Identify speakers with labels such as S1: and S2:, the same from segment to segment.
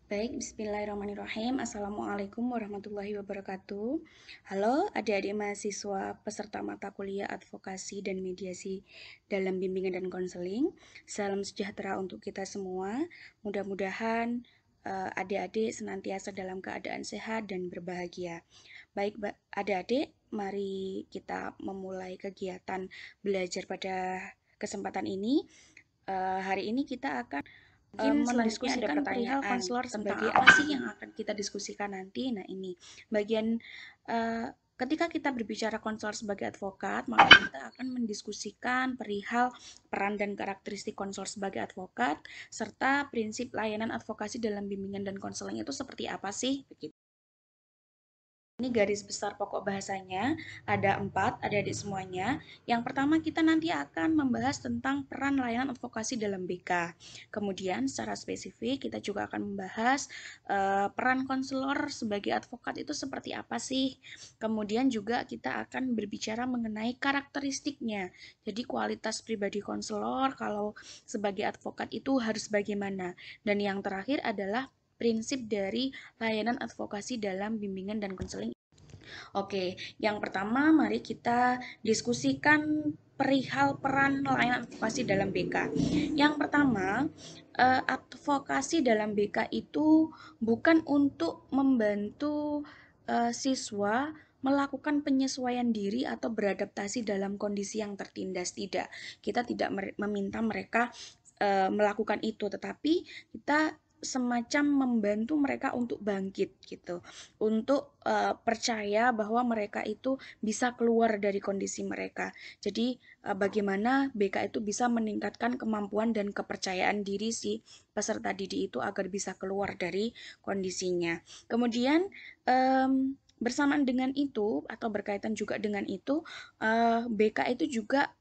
S1: Baik, bismillahirrahmanirrahim. Assalamualaikum warahmatullahi wabarakatuh. Halo adik-adik mahasiswa peserta mata kuliah advokasi dan mediasi dalam bimbingan dan konseling. Salam sejahtera untuk kita semua. Mudah-mudahan adik-adik senantiasa dalam keadaan sehat dan berbahagia. Baik, adik-adik, mari kita memulai kegiatan belajar pada kesempatan ini. Hari ini kita akan mendiskusikan perihal konselor tentang apa sih yang akan kita diskusikan nanti. Nah, ini bagian ketika kita berbicara konselor sebagai advokat, maka kita akan mendiskusikan perihal peran dan karakteristik konselor sebagai advokat serta prinsip layanan advokasi dalam bimbingan dan konseling itu seperti apa sih? Begitu. Ini garis besar pokok bahasanya, ada 4, adik-adik semuanya. Yang pertama kita nanti akan membahas tentang peran layanan advokasi dalam BK. Kemudian secara spesifik kita juga akan membahas peran konselor sebagai advokat itu seperti apa sih. Kemudian juga kita akan berbicara mengenai karakteristiknya. Jadi kualitas pribadi konselor kalau sebagai advokat itu harus bagaimana. Dan yang terakhir adalah prinsip dari layanan advokasi dalam bimbingan dan konseling. Oke, yang pertama mari kita diskusikan perihal peran layanan advokasi dalam BK. Yang pertama, advokasi dalam BK itu bukan untuk membantu siswa melakukan penyesuaian diri atau beradaptasi dalam kondisi yang tertindas. Tidak, kita tidak meminta mereka melakukan itu, tetapi kita semacam membantu mereka untuk bangkit gitu, untuk percaya bahwa mereka itu bisa keluar dari kondisi mereka. Jadi bagaimana BK itu bisa meningkatkan kemampuan dan kepercayaan diri si peserta didik itu agar bisa keluar dari kondisinya. Kemudian bersamaan dengan itu atau berkaitan juga dengan itu, BK itu juga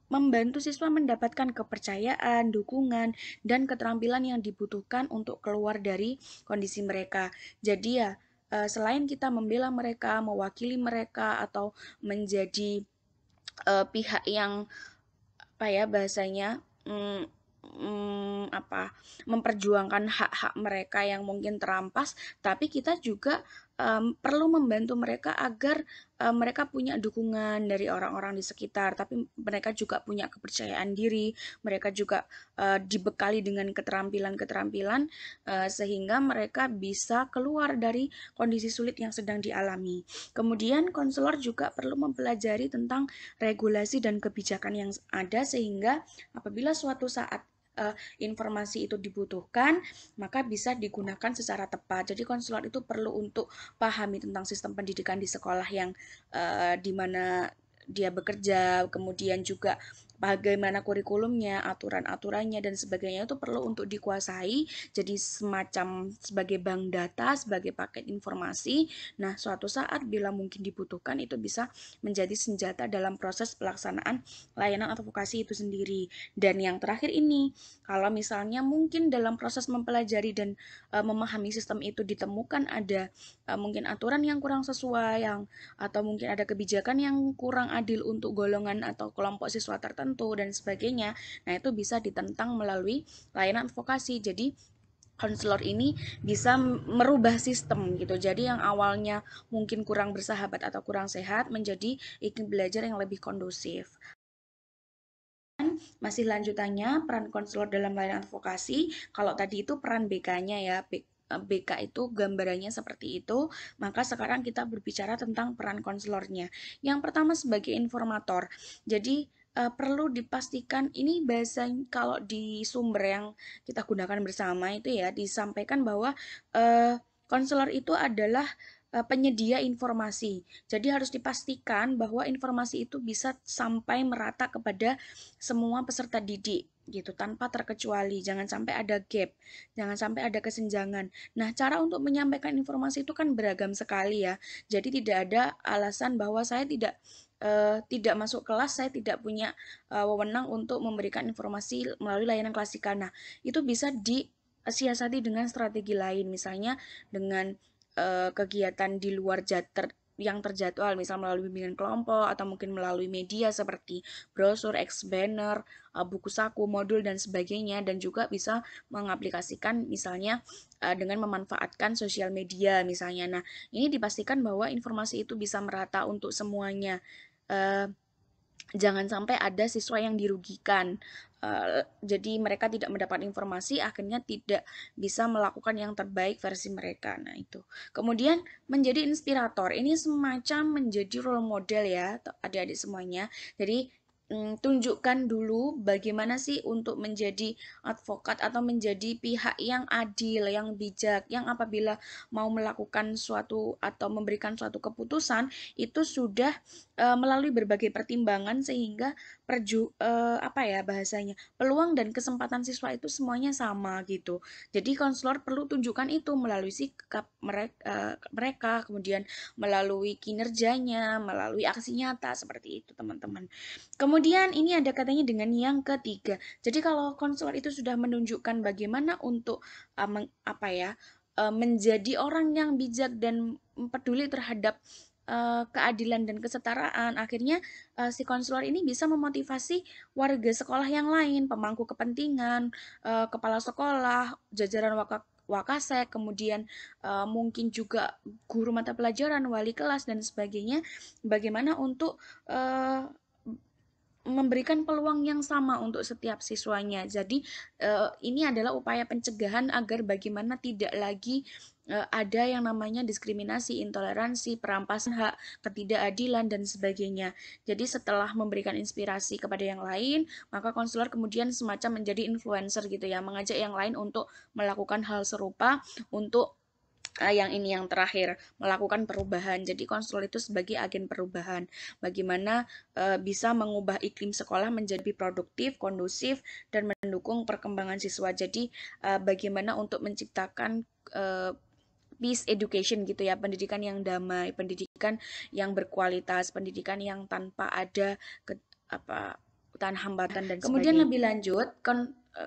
S1: membantu siswa mendapatkan kepercayaan, dukungan, dan keterampilan yang dibutuhkan untuk keluar dari kondisi mereka. Jadi ya, selain kita membela mereka, mewakili mereka, atau menjadi pihak yang apa ya bahasanya memperjuangkan hak-hak mereka yang mungkin terampas, tapi kita juga perlu membantu mereka agar mereka punya dukungan dari orang-orang di sekitar, tapi mereka juga punya kepercayaan diri, mereka juga dibekali dengan keterampilan-keterampilan sehingga mereka bisa keluar dari kondisi sulit yang sedang dialami. Kemudian konselor juga perlu mempelajari tentang regulasi dan kebijakan yang ada sehingga apabila suatu saat informasi itu dibutuhkan, maka bisa digunakan secara tepat. Jadi konselor itu perlu untuk pahami tentang sistem pendidikan di sekolah yang di mana dia bekerja, kemudian juga bagaimana kurikulumnya, aturan-aturannya, dan sebagainya itu perlu untuk dikuasai. Jadi semacam sebagai bank data, sebagai paket informasi. Nah, suatu saat bila mungkin dibutuhkan itu bisa menjadi senjata dalam proses pelaksanaan layanan advokasi itu sendiri. Dan yang terakhir ini, kalau misalnya mungkin dalam proses mempelajari dan memahami sistem itu ditemukan ada mungkin aturan yang kurang sesuai, atau mungkin ada kebijakan yang kurang adil untuk golongan atau kelompok siswa tertentu dan sebagainya. Nah, itu bisa ditentang melalui layanan advokasi. Jadi konselor ini bisa merubah sistem gitu. Jadi yang awalnya mungkin kurang bersahabat atau kurang sehat menjadi iklim belajar yang lebih kondusif. Masih lanjutannya peran konselor dalam layanan advokasi. Kalau tadi itu peran BK-nya ya, BK itu gambarannya seperti itu, maka sekarang kita berbicara tentang peran konselornya. Yang pertama sebagai informator. Jadi perlu dipastikan ini bahasa kalau di sumber yang kita gunakan bersama itu ya disampaikan bahwa konselor itu adalah penyedia informasi. Jadi harus dipastikan bahwa informasi itu bisa sampai merata kepada semua peserta didik gitu tanpa terkecuali, jangan sampai ada gap, jangan sampai ada kesenjangan. Nah, cara untuk menyampaikan informasi itu kan beragam sekali ya. Jadi tidak ada alasan bahwa saya tidak masuk kelas, saya tidak punya wewenang untuk memberikan informasi melalui layanan klasikal. Nah, itu bisa disiasati dengan strategi lain, misalnya dengan kegiatan di luar yang terjadwal, misal melalui bimbingan kelompok atau mungkin melalui media seperti brosur, banner, buku saku, modul dan sebagainya, dan juga bisa mengaplikasikan misalnya dengan memanfaatkan sosial media misalnya. Nah, ini dipastikan bahwa informasi itu bisa merata untuk semuanya. Jangan sampai ada siswa yang dirugikan. Jadi mereka tidak mendapat informasi, akhirnya tidak bisa melakukan yang terbaik versi mereka. Nah, itu. Kemudian menjadi inspirator. Ini semacam menjadi role model ya, adik-adik semuanya. Jadi tunjukkan dulu bagaimana sih untuk menjadi advokat atau menjadi pihak yang adil, yang bijak, yang apabila mau melakukan suatu atau memberikan suatu keputusan itu sudah melalui berbagai pertimbangan sehingga apa ya bahasanya, peluang dan kesempatan siswa itu semuanya sama gitu. Jadi konselor perlu tunjukkan itu melalui sikap mereka, kemudian melalui kinerjanya, melalui aksi nyata seperti itu teman-teman. Kemudian ini ada katanya dengan yang ketiga. Jadi kalau konselor itu sudah menunjukkan bagaimana untuk menjadi orang yang bijak dan peduli terhadap keadilan dan kesetaraan, akhirnya si konselor ini bisa memotivasi warga sekolah yang lain, pemangku kepentingan, kepala sekolah, jajaran Wakasek, kemudian mungkin juga guru mata pelajaran, wali kelas dan sebagainya, bagaimana untuk memberikan peluang yang sama untuk setiap siswanya. Jadi ini adalah upaya pencegahan agar bagaimana tidak lagi ada yang namanya diskriminasi, intoleransi, perampasan hak, ketidakadilan dan sebagainya. Jadi setelah memberikan inspirasi kepada yang lain, maka konselor kemudian semacam menjadi influencer gitu ya, mengajak yang lain untuk melakukan hal serupa untuk yang ini yang terakhir, melakukan perubahan. Jadi konselor itu sebagai agen perubahan. Bagaimana bisa mengubah iklim sekolah menjadi produktif, kondusif dan mendukung perkembangan siswa. Jadi bagaimana untuk menciptakan peace education gitu ya, pendidikan yang damai, pendidikan yang berkualitas, pendidikan yang tanpa ada hambatan dan kemudian sebagainya. Lebih lanjut,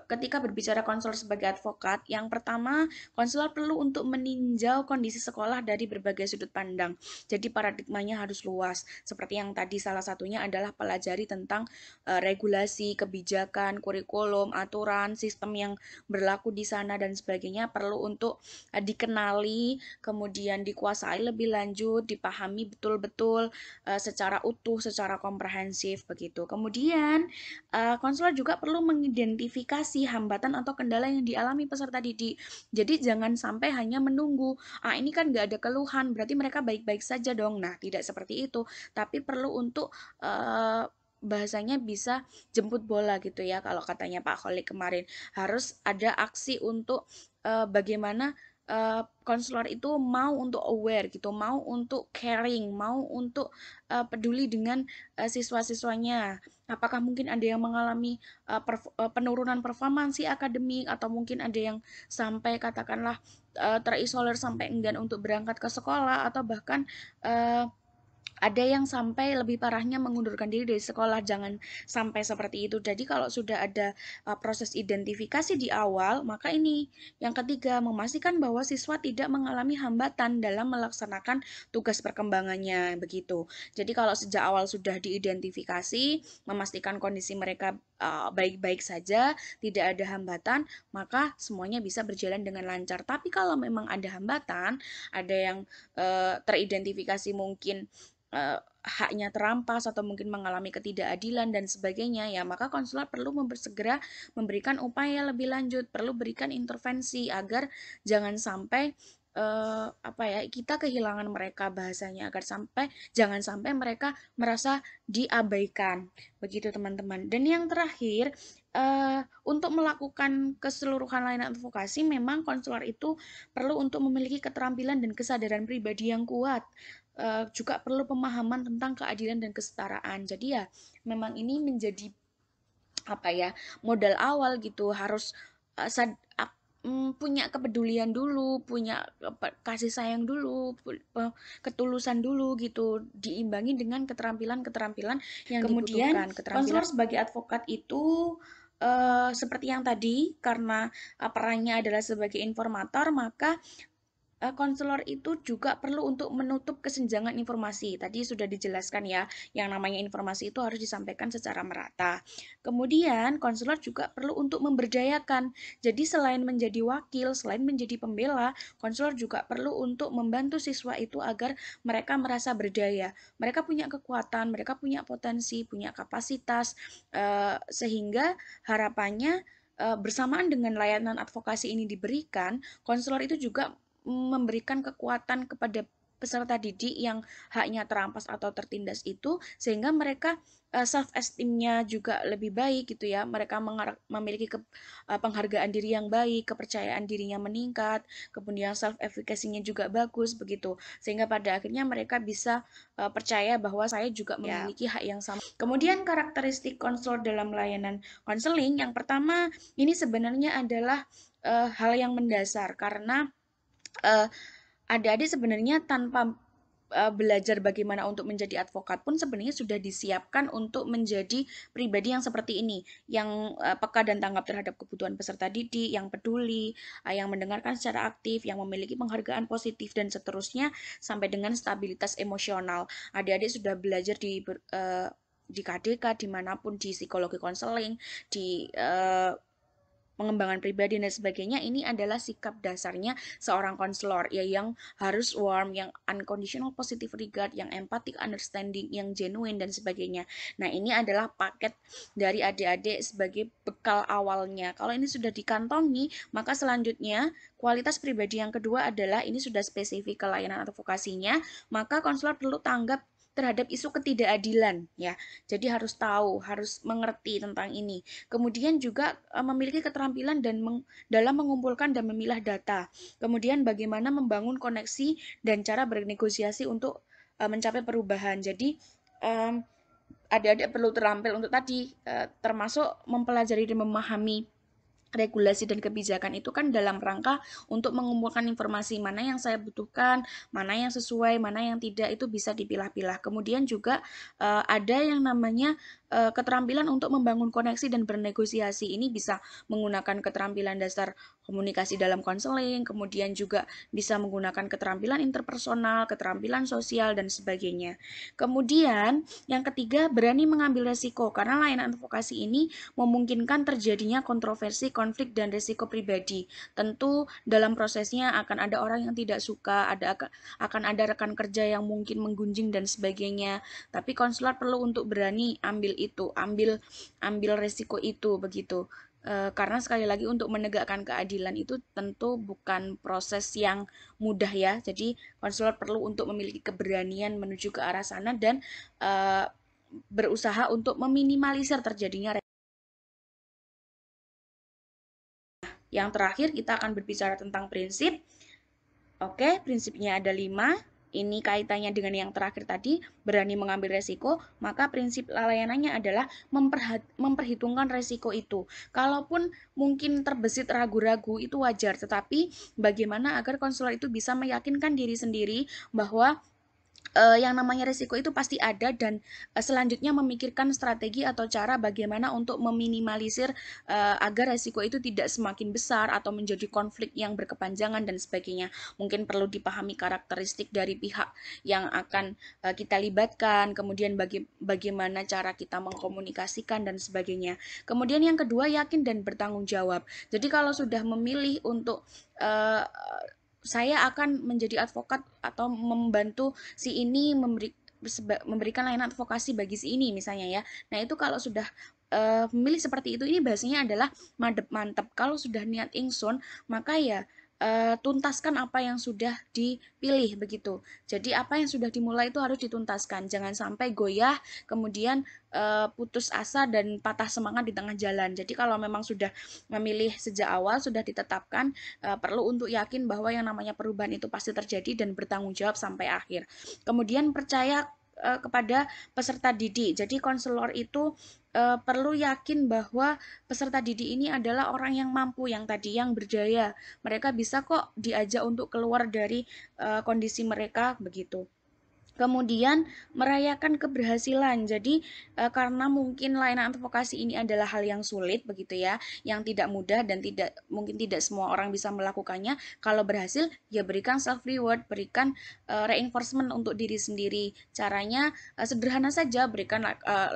S1: ketika berbicara konselor sebagai advokat, yang pertama, konselor perlu untuk meninjau kondisi sekolah dari berbagai sudut pandang. Jadi paradigmanya harus luas. Seperti yang tadi salah satunya adalah pelajari tentang regulasi, kebijakan, kurikulum, aturan, sistem yang berlaku di sana dan sebagainya perlu untuk dikenali, kemudian dikuasai lebih lanjut, dipahami betul-betul secara utuh, secara komprehensif begitu. Kemudian konselor juga perlu mengidentifikasi hambatan atau kendala yang dialami peserta didik. Jadi jangan sampai hanya menunggu, ini kan nggak ada keluhan, berarti mereka baik-baik saja dong. Nah, tidak seperti itu, tapi perlu untuk bahasanya bisa jemput bola gitu ya, kalau katanya Pak Kholik kemarin. Harus ada aksi untuk bagaimana konselor itu mau untuk aware gitu, mau untuk caring, mau untuk peduli dengan siswa-siswanya. Apakah mungkin ada yang mengalami penurunan performansi akademik, atau mungkin ada yang sampai katakanlah terisolir sampai enggan untuk berangkat ke sekolah, atau bahkan ada yang sampai lebih parahnya mengundurkan diri dari sekolah. Jangan sampai seperti itu. Jadi kalau sudah ada proses identifikasi di awal, maka ini yang ketiga, memastikan bahwa siswa tidak mengalami hambatan dalam melaksanakan tugas perkembangannya begitu. Jadi kalau sejak awal sudah diidentifikasi, memastikan kondisi mereka baik-baik saja, tidak ada hambatan, maka semuanya bisa berjalan dengan lancar. Tapi kalau memang ada hambatan, ada yang teridentifikasi mungkin haknya terampas atau mungkin mengalami ketidakadilan dan sebagainya, ya maka konselor perlu segera memberikan upaya lebih lanjut, perlu berikan intervensi agar jangan sampai kita kehilangan mereka bahasanya, agar jangan sampai mereka merasa diabaikan begitu teman-teman. Dan yang terakhir, untuk melakukan keseluruhan layanan advokasi, memang konselor itu perlu untuk memiliki keterampilan dan kesadaran pribadi yang kuat. Juga perlu pemahaman tentang keadilan dan kesetaraan. Jadi ya memang ini menjadi modal awal gitu, harus punya kepedulian dulu, punya kasih sayang dulu, ketulusan dulu gitu, diimbangi dengan keterampilan-keterampilan yang kemudian dibutuhkan. Konselor sebagai advokat itu seperti yang tadi, karena perannya adalah sebagai informator, maka konselor itu juga perlu untuk menutup kesenjangan informasi. Tadi sudah dijelaskan ya, yang namanya informasi itu harus disampaikan secara merata. Kemudian, konselor juga perlu untuk memberdayakan. Jadi, selain menjadi wakil, selain menjadi pembela, konselor juga perlu untuk membantu siswa itu agar mereka merasa berdaya. Mereka punya kekuatan, mereka punya potensi, punya kapasitas, sehingga harapannya bersamaan dengan layanan advokasi ini diberikan, konselor itu juga memberikan kekuatan kepada peserta didik yang haknya terampas atau tertindas itu, sehingga mereka self esteemnya juga lebih baik gitu ya. Mereka memiliki penghargaan diri yang baik, kepercayaan dirinya meningkat, kemudian self efficacy-nya juga bagus begitu, sehingga pada akhirnya mereka bisa percaya bahwa saya juga memiliki hak yang sama. Kemudian karakteristik konselor dalam layanan konseling yang pertama ini sebenarnya adalah hal yang mendasar, karena adik-adik sebenarnya tanpa belajar bagaimana untuk menjadi advokat pun sebenarnya sudah disiapkan untuk menjadi pribadi yang seperti ini, yang peka dan tanggap terhadap kebutuhan peserta didik, yang peduli, yang mendengarkan secara aktif, yang memiliki penghargaan positif dan seterusnya, sampai dengan stabilitas emosional. Adik-adik sudah belajar di KDK, dimanapun, di psikologi konseling, di pengembangan pribadi dan sebagainya. Ini adalah sikap dasarnya seorang konselor ya, yang harus warm, yang unconditional positive regard, yang empathic understanding, yang genuine dan sebagainya. Nah, ini adalah paket dari adik-adik sebagai bekal awalnya. Kalau ini sudah dikantongi, maka selanjutnya kualitas pribadi yang kedua adalah, ini sudah spesifik ke layanan advokasinya, maka konselor perlu tanggap terhadap isu ketidakadilan ya. Jadi harus tahu, harus mengerti tentang ini. Kemudian juga memiliki keterampilan dalam mengumpulkan dan memilah data. Kemudian bagaimana membangun koneksi dan cara bernegosiasi untuk mencapai perubahan. Jadi adik-adik perlu terampil untuk tadi, termasuk mempelajari dan memahami regulasi dan kebijakan itu kan dalam rangka untuk mengumpulkan informasi mana yang saya butuhkan, mana yang sesuai, mana yang tidak, itu bisa dipilah-pilah. Kemudian juga ada yang namanya keterampilan untuk membangun koneksi dan bernegosiasi. Ini bisa menggunakan keterampilan dasar komunikasi dalam konseling, kemudian juga bisa menggunakan keterampilan interpersonal, keterampilan sosial, dan sebagainya. Kemudian yang ketiga, berani mengambil resiko, karena layanan advokasi ini memungkinkan terjadinya kontroversi, konflik, dan resiko pribadi. Tentu dalam prosesnya akan ada orang yang tidak suka, akan ada rekan kerja yang mungkin menggunjing dan sebagainya. Tapi konselor perlu untuk berani ambil itu, ambil resiko itu begitu. Karena sekali lagi untuk menegakkan keadilan itu tentu bukan proses yang mudah ya. Jadi konselor perlu untuk memiliki keberanian menuju ke arah sana dan berusaha untuk meminimalisir terjadinya. Yang terakhir kita akan berbicara tentang prinsip. Oke, prinsipnya ada 5. Ini kaitannya dengan yang terakhir tadi, berani mengambil resiko. Maka prinsip layanannya adalah memperhitungkan resiko itu. Kalaupun mungkin terbesit ragu-ragu, itu wajar. Tetapi bagaimana agar konselor itu bisa meyakinkan diri sendiri bahwa yang namanya risiko itu pasti ada, dan selanjutnya memikirkan strategi atau cara bagaimana untuk meminimalisir agar risiko itu tidak semakin besar atau menjadi konflik yang berkepanjangan dan sebagainya. Mungkin perlu dipahami karakteristik dari pihak yang akan kita libatkan, kemudian bagaimana cara kita mengkomunikasikan dan sebagainya. Kemudian yang kedua, yakin dan bertanggung jawab. Jadi kalau sudah memilih untuk saya akan menjadi advokat atau membantu si ini memberikan layanan advokasi bagi si ini misalnya ya. Nah, itu kalau sudah memilih seperti itu, ini bahasanya adalah madep mantep. Kalau sudah niat ingsun, maka ya tuntaskan apa yang sudah dipilih begitu. Jadi apa yang sudah dimulai itu harus dituntaskan. Jangan sampai goyah, kemudian putus asa dan patah semangat di tengah jalan. Jadi kalau memang sudah memilih sejak awal, sudah ditetapkan, perlu untuk yakin bahwa yang namanya perubahan itu pasti terjadi dan bertanggung jawab sampai akhir. Kemudian percaya kepada peserta didik. Jadi konselor itu perlu yakin bahwa peserta didik ini adalah orang yang mampu, yang tadi, yang berdaya. Mereka bisa kok diajak untuk keluar dari kondisi mereka begitu. Kemudian merayakan keberhasilan. Jadi karena mungkin layanan advokasi ini adalah hal yang sulit begitu ya, yang tidak mudah dan mungkin tidak semua orang bisa melakukannya. Kalau berhasil, ya berikan self reward, berikan reinforcement untuk diri sendiri. Caranya sederhana saja,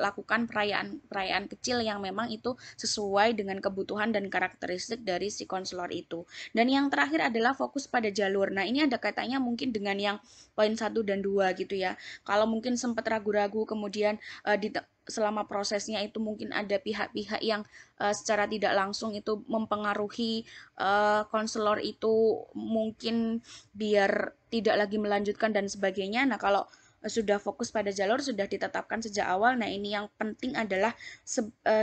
S1: lakukan perayaan kecil yang memang itu sesuai dengan kebutuhan dan karakteristik dari si konselor itu. Dan yang terakhir adalah fokus pada jalur. Nah, ini ada kaitannya mungkin dengan yang poin 1 dan 2 gitu ya. Kalau mungkin sempat ragu-ragu kemudian selama prosesnya itu mungkin ada pihak-pihak yang secara tidak langsung itu mempengaruhi konselor itu mungkin biar tidak lagi melanjutkan dan sebagainya. Nah, kalau sudah fokus pada jalur sudah ditetapkan sejak awal. Nah, ini yang penting adalah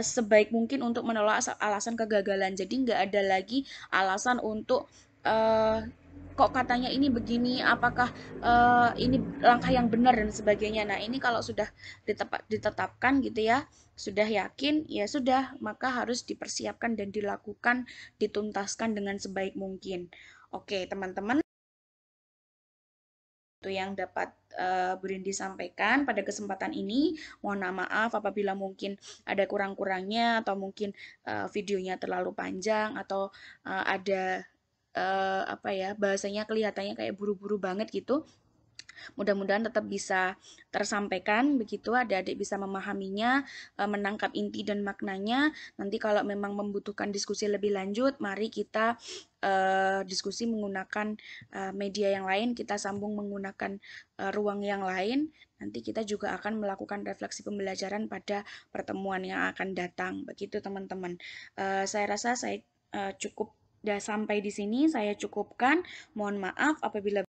S1: sebaik mungkin untuk menolak alasan kegagalan. Jadi nggak ada lagi alasan untuk uh, kok katanya ini begini, apakah ini langkah yang benar dan sebagainya. Nah, ini kalau sudah ditetapkan gitu ya, sudah yakin, ya sudah, maka harus dipersiapkan dan dilakukan, dituntaskan dengan sebaik mungkin. Oke, teman-teman, itu yang dapat Burin disampaikan pada kesempatan ini. Mohon maaf apabila mungkin ada kurang-kurangnya atau mungkin videonya terlalu panjang atau ada apa ya bahasanya kelihatannya kayak buru-buru banget gitu. Mudah-mudahan tetap bisa tersampaikan begitu, adik-adik bisa memahaminya, menangkap inti dan maknanya. Nanti kalau memang membutuhkan diskusi lebih lanjut, mari kita diskusi menggunakan media yang lain, kita sambung menggunakan ruang yang lain. Nanti kita juga akan melakukan refleksi pembelajaran pada pertemuan yang akan datang. Begitu teman-teman. Saya rasa saya cukup sampai di sini, saya cukupkan. Mohon maaf apabila